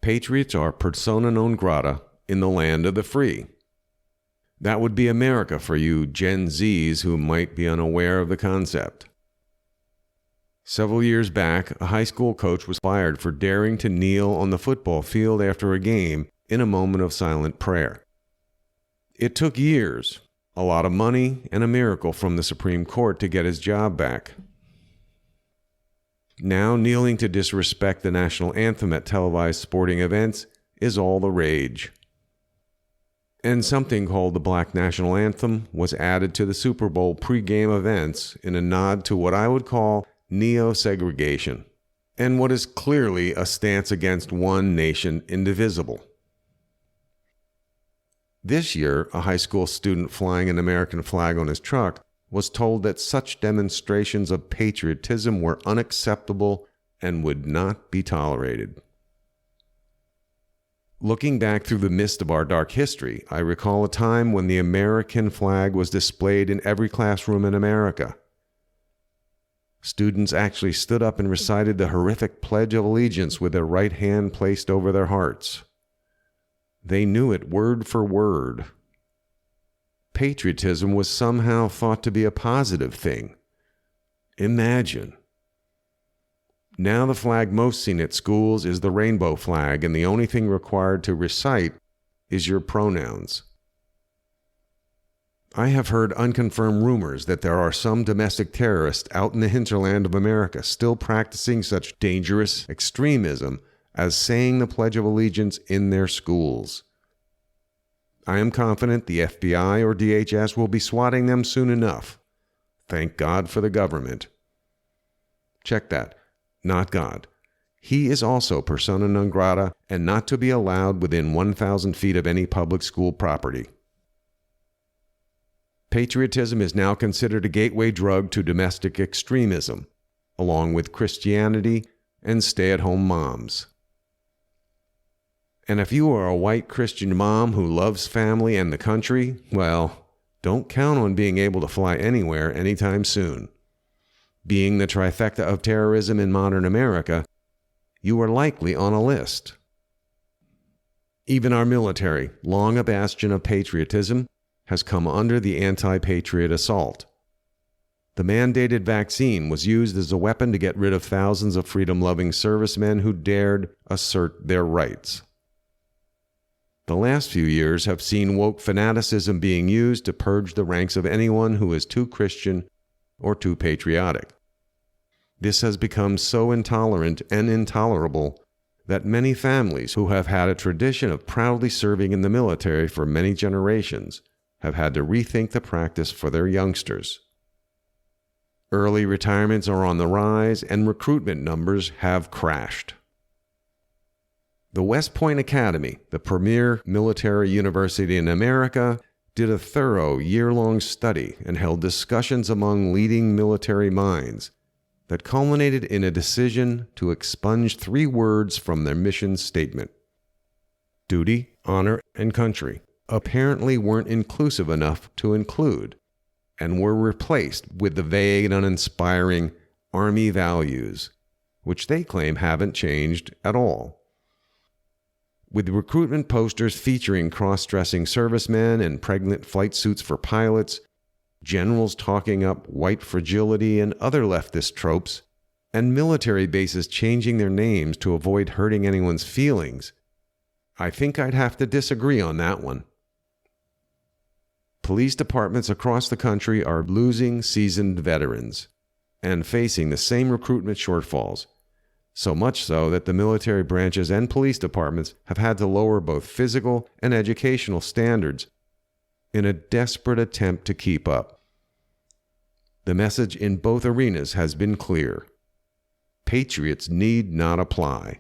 Patriots are persona non grata in the land of the free. That would be America for you Gen Zs who might be unaware of the concept. Several years back, a high school coach was fired for daring to kneel on the football field after a game in a moment of silent prayer. It took years, a lot of money, and a miracle from the Supreme Court to get his job back. Now, kneeling to disrespect the national anthem at televised sporting events is all the rage. And something called the Black National Anthem was added to the Super Bowl pregame events in a nod to what I would call neo-segregation, and what is clearly a stance against one nation indivisible. This year, a high school student flying an American flag on his truck was told that such demonstrations of patriotism were unacceptable and would not be tolerated. Looking back through the mist of our dark history, I recall a time when the American flag was displayed in every classroom in America. Students actually stood up and recited the horrific Pledge of Allegiance with their right hand placed over their hearts. They knew it word for word. Patriotism was somehow thought to be a positive thing. Imagine. Now the flag most seen at schools is the rainbow flag, and the only thing required to recite is your pronouns. I have heard unconfirmed rumors that there are some domestic terrorists out in the hinterland of America still practicing such dangerous extremism as saying the Pledge of Allegiance in their schools. I am confident the FBI or DHS will be swatting them soon enough. Thank God for the government. Check that. Not God. He is also persona non grata and not to be allowed within 1,000 feet of any public school property. Patriotism is now considered a gateway drug to domestic extremism, along with Christianity and stay-at-home moms. And if you are a white Christian mom who loves family and the country, well, don't count on being able to fly anywhere anytime soon. Being the trifecta of terrorism in modern America, you are likely on a list. Even our military, long a bastion of patriotism, has come under the anti-patriot assault. The mandated vaccine was used as a weapon to get rid of thousands of freedom-loving servicemen who dared assert their rights. The last few years have seen woke fanaticism being used to purge the ranks of anyone who is too Christian or too patriotic. This has become so intolerant and intolerable that many families who have had a tradition of proudly serving in the military for many generations have had to rethink the practice for their youngsters. Early retirements are on the rise, and recruitment numbers have crashed. The West Point Academy, the premier military university in America, did a thorough year-long study and held discussions among leading military minds that culminated in a decision to expunge 3 words from their mission statement. Duty, honor, and country apparently weren't inclusive enough to include, and were replaced with the vague and uninspiring Army values, which they claim haven't changed at all. With recruitment posters featuring cross-dressing servicemen and pregnant flight suits for pilots, generals talking up white fragility and other leftist tropes, and military bases changing their names to avoid hurting anyone's feelings, I think I'd have to disagree on that one. Police departments across the country are losing seasoned veterans and facing the same recruitment shortfalls, so much so that the military branches and police departments have had to lower both physical and educational standards in a desperate attempt to keep up. The message in both arenas has been clear. Patriots need not apply.